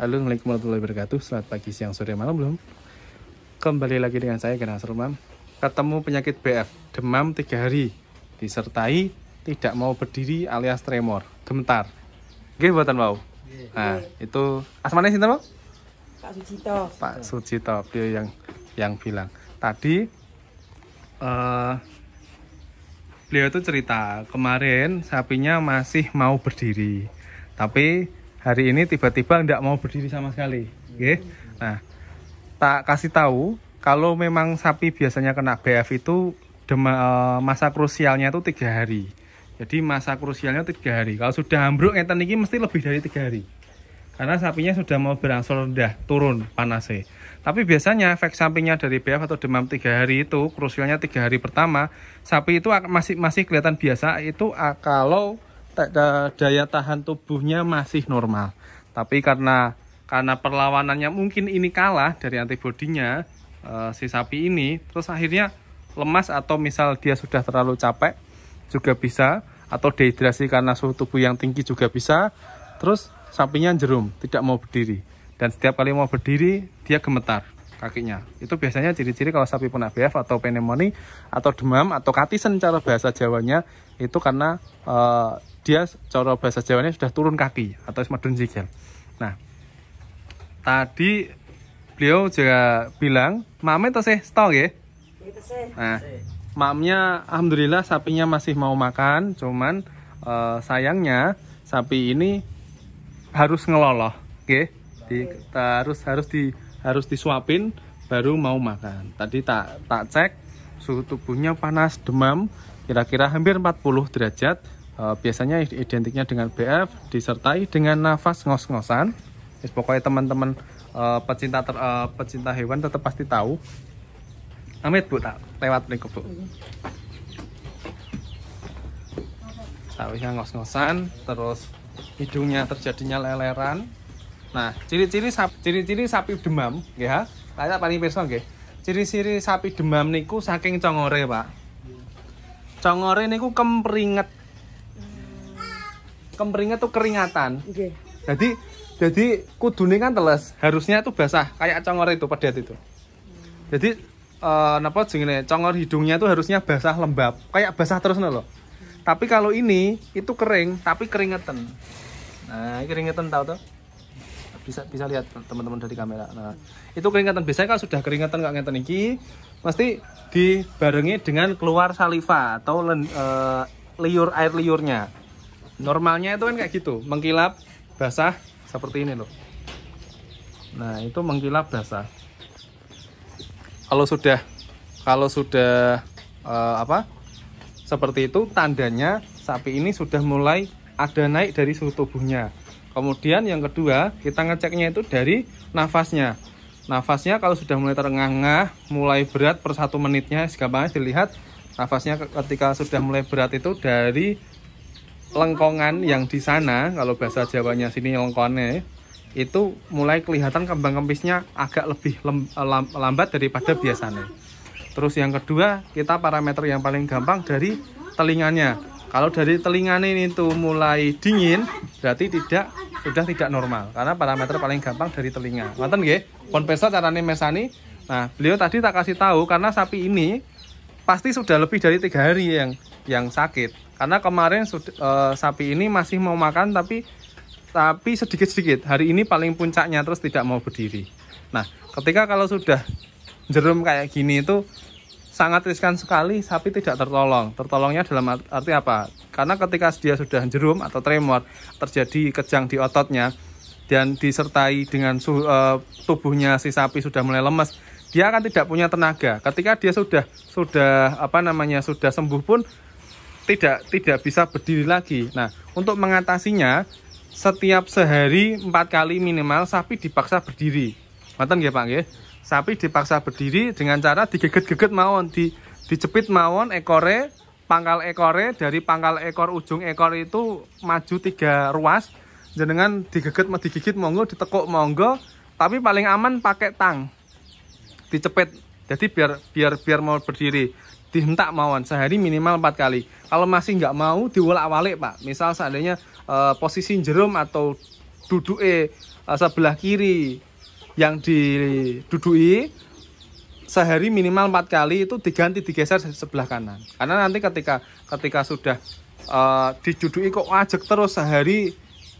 Assalamualaikum warahmatullahi wabarakatuh. Selamat pagi, siang, sore, malam belum. Kembali lagi dengan saya Genang Surman. Ketemu penyakit BF, demam 3 hari, disertai tidak mau berdiri alias tremor, gemetar. Oke, buatan mau. Nah, itu asmane sinten, Pak? Pak Sucito. Pak Sucito, beliau yang bilang. Tadi beliau itu cerita kemarin sapinya masih mau berdiri, tapi hari ini tiba-tiba tidak mau berdiri sama sekali. Oke. Nah, tak kasih tahu kalau memang sapi biasanya kena BF itu masa krusialnya itu 3 hari. Jadi masa krusialnya 3 hari. Kalau sudah ambruk ngeten iki mesti lebih dari 3 hari. Karena sapinya sudah mau berangsur rendah, turun panasnya. Tapi biasanya efek sampingnya dari BF atau demam 3 hari itu, krusialnya 3 hari pertama, sapi itu masih kelihatan biasa itu kalau daya tahan tubuhnya masih normal. Tapi karena perlawanannya mungkin ini kalah dari antibodinya, si sapi ini, terus akhirnya lemas atau misal dia sudah terlalu capek juga bisa, atau dehidrasi karena suhu tubuh yang tinggi juga bisa. Terus sapinya jerum, tidak mau berdiri, dan setiap kali mau berdiri dia gemetar kakinya. Itu biasanya ciri-ciri kalau sapi kena BF atau pneumonia atau demam atau katisen cara bahasa Jawanya, itu karena dia cara bahasa Jawanya sudah turun kaki atau medun sikil. Nah, tadi beliau juga bilang mame tesih stok ya. Nah, mamnya alhamdulillah sapinya masih mau makan, cuman sayangnya sapi ini harus ngeloloh, oke? Harus disuapin baru mau makan. Tadi tak cek suhu tubuhnya panas, demam kira-kira hampir 40 derajat. Biasanya identiknya dengan BF disertai dengan nafas ngos-ngosan. Pokoknya teman-teman pecinta hewan tetap pasti tahu. Amit Bu, tak lewat nih Bu. Sapinya ngos-ngosan, terus hidungnya terjadinya leleran. Nah, ciri-ciri sapi demam, ya. Kayak paling pirsa nggih. Ciri-ciri sapi demam niku saking congore, Pak. Congore niku kempringet. Kempringet tuh keringatan. Okay. Jadi kudune kan teles, harusnya tuh basah kayak congor itu pedet itu. Jadi napa jenenge congor hidungnya tuh harusnya basah lembab, kayak basah terus loh. Tapi kalau ini itu kering tapi keringetan. Nah, ini keringetan tahu tuh? Bisa lihat teman-teman dari kamera. Nah, itu keringetan. Biasanya kalau sudah keringetan nggak ngeten iki mesti dibarengi dengan keluar saliva atau air liurnya. Normalnya itu kan kayak gitu, mengkilap, basah seperti ini loh. Nah, itu mengkilap basah. Kalau sudah seperti itu, tandanya sapi ini sudah mulai ada naik dari suhu tubuhnya. Kemudian yang kedua, kita ngeceknya itu dari nafasnya. Nafasnya kalau sudah mulai terengah-engah, mulai berat per 1 menitnya, gampangnya dilihat nafasnya ketika sudah mulai berat itu dari lengkongan yang di sana, kalau bahasa Jawanya sini lengkonnya, itu mulai kelihatan kembang kempisnya agak lebih lambat daripada biasanya. Terus yang kedua, kita parameter yang paling gampang dari telinganya. Kalau dari telinganya ini tuh mulai dingin, berarti sudah tidak normal, karena parameter paling gampang dari telinga. Ngoten nggih, pun pirsa carane mesani. Nah, beliau tadi tak kasih tahu karena sapi ini pasti sudah lebih dari 3 hari yang sakit. Karena kemarin sapi ini masih mau makan tapi sedikit-sedikit. Hari ini paling puncaknya terus tidak mau berdiri. Nah, ketika kalau sudah jerum kayak gini itu sangat riskan sekali, sapi tidak tertolong. Tertolongnya dalam arti apa? Karena ketika dia sudah jerum atau tremor, terjadi kejang di ototnya dan disertai dengan tubuhnya si sapi sudah mulai lemas, dia akan tidak punya tenaga. Ketika dia sudah sembuh pun tidak bisa berdiri lagi. Nah, untuk mengatasinya setiap sehari 4 kali minimal sapi dipaksa berdiri. Ngoten nggih Pak nggih. Sapi dipaksa berdiri dengan cara digeget-geget mawon, dicepit mawon ekore, pangkal ekore, dari pangkal ekor ujung ekor itu maju 3 ruas. Jenengan digigit monggo, ditekuk monggo, tapi paling aman pakai tang. Dicepit. Jadi biar mau berdiri. Dihentak mawon sehari minimal 4 kali. Kalau masih nggak mau diwolak-walik Pak. Misal seandainya posisi jerum atau duduke sebelah kiri yang didudui sehari minimal 4 kali itu digeser sebelah kanan. Karena nanti ketika sudah didudui kok ajek terus sehari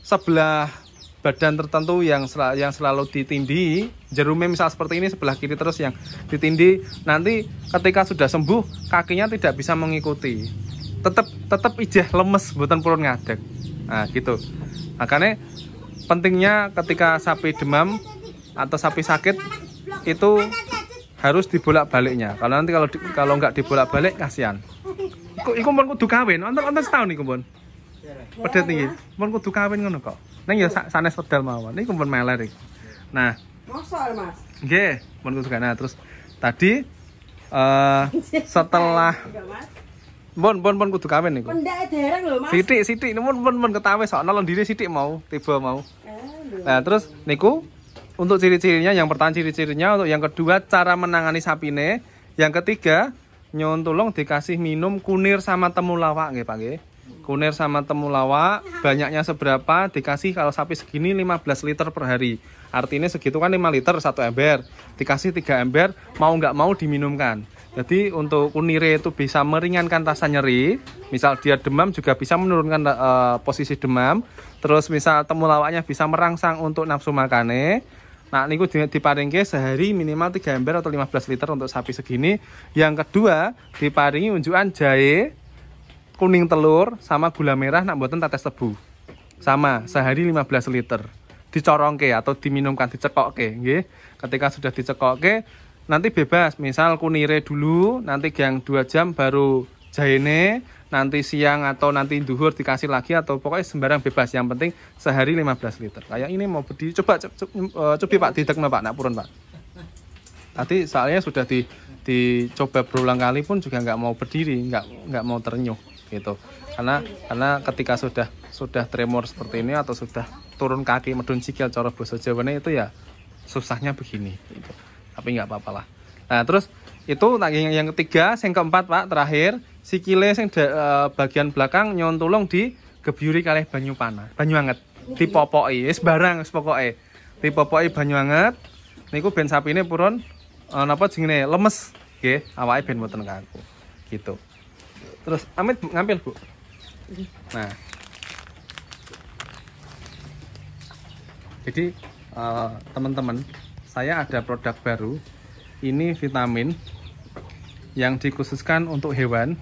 sebelah badan tertentu yang selalu ditindih, jerumnya misal seperti ini sebelah kiri terus yang ditindih, nanti ketika sudah sembuh kakinya tidak bisa mengikuti, tetap ijeh lemes, buatan purun ngadeg. Nah gitu. Makanya pentingnya ketika sapi demam atau sapi sakit itu harus dibolak-baliknya. Kalau nanti kalau nggak dibolak-balik kasihan. Iku pun kudu kawin, onten setahun iku pun. Pedet nih, pun kudu kawin ngono kok. Neng ya sanes pedal mawon. Ini kumpul meler iki. Nah, mosok Mas. Nggih, pun kudu kana. Terus tadi setelah pun kudu kawin niku. Pendak dereng lho, Mas. Sithik pun ketawis sok lendine sithik mau, tiba mau. Nah, terus niku untuk ciri-cirinya, yang pertama ciri-cirinya, untuk yang kedua cara menangani sapine, yang ketiga nyuwun tulung dikasih minum kunir sama temulawak nggih Pak nggih. Kunir sama temulawak banyaknya seberapa dikasih, kalau sapi segini 15 liter per hari. Artinya segitu kan 5 liter 1 ember. Dikasih 3 ember, mau nggak mau diminumkan. Jadi untuk kunire itu bisa meringankan rasa nyeri. Misal dia demam juga bisa menurunkan posisi demam. Terus misal temulawaknya bisa merangsang untuk nafsu makane. Nah, niku diparingke sehari minimal 3 ember atau 15 liter untuk sapi segini. Yang kedua, diparingi unjukan jahe, kuning telur sama gula merah nak mboten tetes tebu. Sama, sehari 15 liter. Dicorongke atau diminumkan, dicekokke nggih. Ketika sudah dicekokke, nanti bebas. Misal kunire dulu, nanti yang 2 jam baru jahene, nanti siang atau nanti duhur dikasih lagi, atau pokoknya sembarang bebas. Yang penting sehari 15 liter. Kayak ini mau berdiri, coba Pak didekno Pak, nak purun Pak. Tadi soalnya sudah dicoba berulang kali pun juga nggak mau berdiri, nggak mau terenyuh gitu. Karena ketika sudah tremor seperti ini atau sudah turun kaki medun sikil cara basa Jawane itu ya susahnya begini gitu. Tapi nggak apa-apa lah. Nah, terus itu yang ketiga, yang keempat Pak, terakhir sikile sing bagian belakang nyuwun tulung digebyuri kalih banyu panas, banyu anget, dipopoki wis barang wis pokoke. Dipopoki banyu anget niku ben sapine purun napa jenenge lemes nggih, awake ben mboten kaku. Gitu. Terus Amit ngambil Bu. Nah, jadi teman-teman, saya ada produk baru. Ini vitamin yang dikhususkan untuk hewan.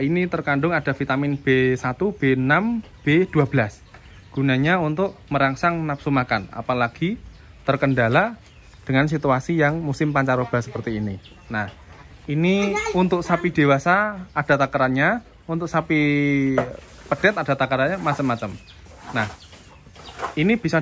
Ini terkandung ada vitamin B1, B6, B12. Gunanya untuk merangsang nafsu makan, apalagi terkendala dengan situasi yang musim pancaroba seperti ini. Nah, ini untuk sapi dewasa ada takarannya, untuk sapi pedet ada takarannya macam-macam. Nah, ini bisa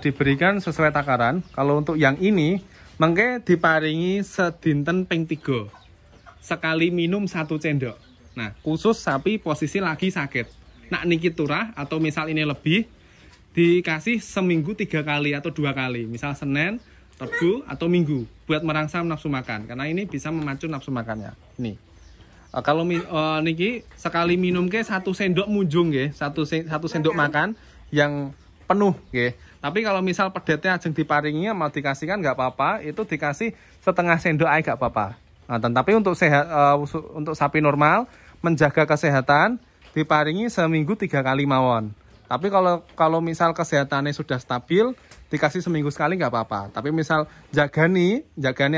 diberikan sesuai takaran. Kalau untuk yang ini, mengke diparingi sedinten ping 3. Sekali minum 1 sendok. Nah, khusus sapi posisi lagi sakit. Nak niki turah atau misal ini lebih, dikasih seminggu 3 kali atau 2 kali. Misal Senin, Rabu atau Minggu buat merangsang nafsu makan, karena ini bisa memacu nafsu makannya. Nih, kalau niki sekali minum ke 1 sendok munjung ya, 1 sendok makan yang penuh ya. Tapi kalau misal pedetnya ajeng diparingi mau dikasihkan nggak apa-apa, itu dikasih setengah sendok aja nggak apa-apa. Nah, tapi untuk sehat, untuk sapi normal menjaga kesehatan diparingi seminggu 3 kali mawon. Tapi kalau misal kesehatannya sudah stabil, dikasih seminggu sekali nggak apa-apa. Tapi misal jagani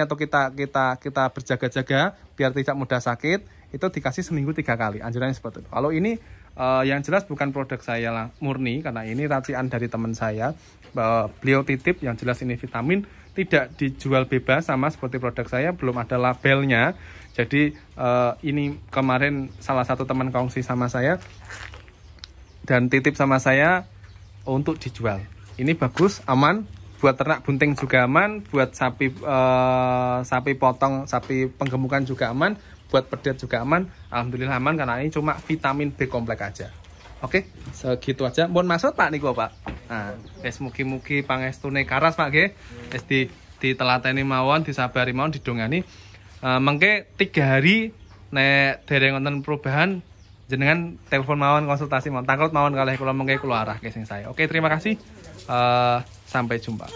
atau kita berjaga-jaga biar tidak mudah sakit, itu dikasih seminggu 3 kali. Anjurannya seperti itu. Kalau ini yang jelas bukan produk saya lah, murni, karena ini racian dari teman saya. Beliau titip, yang jelas ini vitamin, tidak dijual bebas sama seperti produk saya, belum ada labelnya. Jadi ini kemarin salah satu teman kongsi sama saya dan titip sama saya untuk dijual. Ini bagus, aman, buat ternak bunting juga aman, buat sapi potong, sapi penggemukan juga aman, buat pedet juga aman. Alhamdulillah aman, karena ini cuma vitamin B kompleks aja. Oke, segitu aja. Mohon maksud Pak niku Pak. Nah, wis mugi-mugi pangestune karas Pak nggih. Wis ditelateni mawon, disabari mawon, didongani. Mengke 3 hari nek dereng wonten perubahan, jenengan telepon mawon, konsultasi mawon, tangkrut mawon kalih kula mengke kula arahke sing saya. Oke, terima kasih. Sampai jumpa.